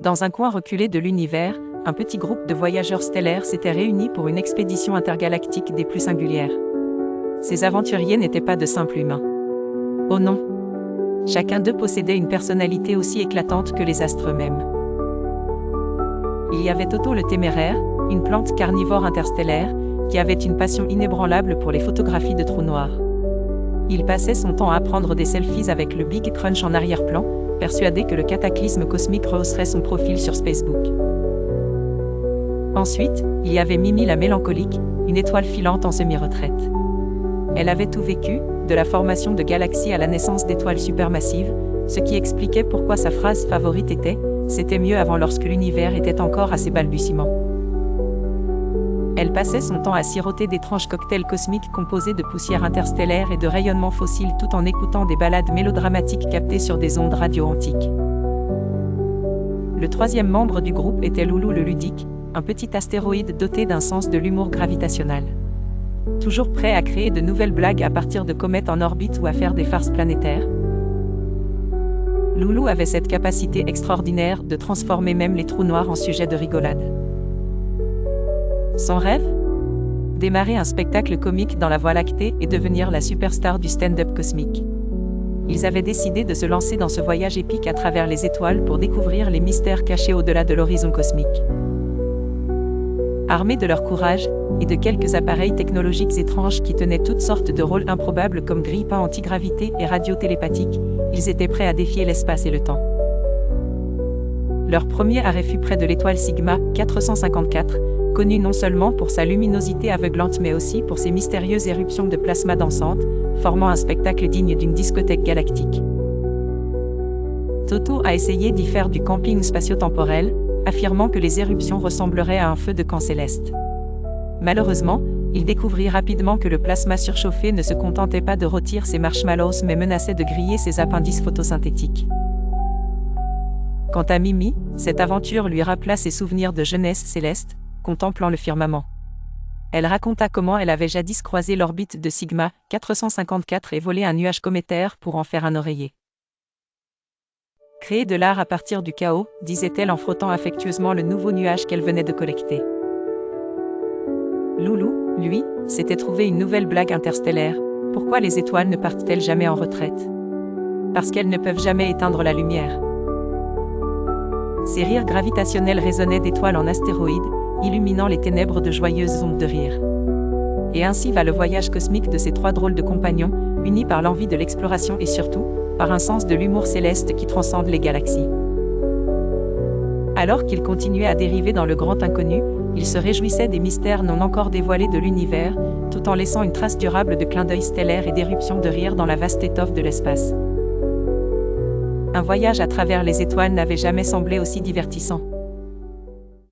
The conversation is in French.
Dans un coin reculé de l'univers, un petit groupe de voyageurs stellaires s'était réuni pour une expédition intergalactique des plus singulières. Ces aventuriers n'étaient pas de simples humains. Oh non! Chacun d'eux possédait une personnalité aussi éclatante que les astres eux-mêmes. Il y avait Toto le Téméraire, une plante carnivore interstellaire, qui avait une passion inébranlable pour les photographies de trous noirs. Il passait son temps à prendre des selfies avec le Big Crunch en arrière-plan, persuadé que le cataclysme cosmique rehausserait son profil sur Facebook. Ensuite, il y avait Mimi la mélancolique, une étoile filante en semi-retraite. Elle avait tout vécu, de la formation de galaxies à la naissance d'étoiles supermassives, ce qui expliquait pourquoi sa phrase favorite était « C'était mieux avant lorsque l'univers était encore à ses balbutiements ». Elle passait son temps à siroter d'étranges cocktails cosmiques composés de poussière interstellaire et de rayonnements fossiles tout en écoutant des ballades mélodramatiques captées sur des ondes radio antiques. Le troisième membre du groupe était Loulou le ludique, un petit astéroïde doté d'un sens de l'humour gravitationnel. Toujours prêt à créer de nouvelles blagues à partir de comètes en orbite ou à faire des farces planétaires. Loulou avait cette capacité extraordinaire de transformer même les trous noirs en sujet de rigolade. Son rêve ? Démarrer un spectacle comique dans la Voie lactée et devenir la superstar du stand-up cosmique. Ils avaient décidé de se lancer dans ce voyage épique à travers les étoiles pour découvrir les mystères cachés au-delà de l'horizon cosmique. Armés de leur courage, et de quelques appareils technologiques étranges qui tenaient toutes sortes de rôles improbables comme grippins antigravité et radiotélépathiques, ils étaient prêts à défier l'espace et le temps. Leur premier arrêt fut près de l'étoile Sigma 454, connue non seulement pour sa luminosité aveuglante mais aussi pour ses mystérieuses éruptions de plasma dansante, formant un spectacle digne d'une discothèque galactique. Toto a essayé d'y faire du camping spatio-temporel, affirmant que les éruptions ressembleraient à un feu de camp céleste. Malheureusement, il découvrit rapidement que le plasma surchauffé ne se contentait pas de rôtir ses marshmallows mais menaçait de griller ses appendices photosynthétiques. Quant à Mimi, cette aventure lui rappela ses souvenirs de jeunesse céleste, contemplant le firmament. Elle raconta comment elle avait jadis croisé l'orbite de Sigma 454 et volé un nuage cométaire pour en faire un oreiller. Créer de l'art à partir du chaos, disait-elle en frottant affectueusement le nouveau nuage qu'elle venait de collecter. Loulou, lui, s'était trouvé une nouvelle blague interstellaire. Pourquoi les étoiles ne partent-elles jamais en retraite ? Parce qu'elles ne peuvent jamais éteindre la lumière. Ses rires gravitationnels résonnaient d'étoiles en astéroïdes, illuminant les ténèbres de joyeuses ondes de rire. Et ainsi va le voyage cosmique de ces trois drôles de compagnons, unis par l'envie de l'exploration et surtout, par un sens de l'humour céleste qui transcende les galaxies. Alors qu'ils continuaient à dériver dans le grand inconnu, ils se réjouissaient des mystères non encore dévoilés de l'univers, tout en laissant une trace durable de clins d'œil stellaires et d'éruptions de rire dans la vaste étoffe de l'espace. Un voyage à travers les étoiles n'avait jamais semblé aussi divertissant.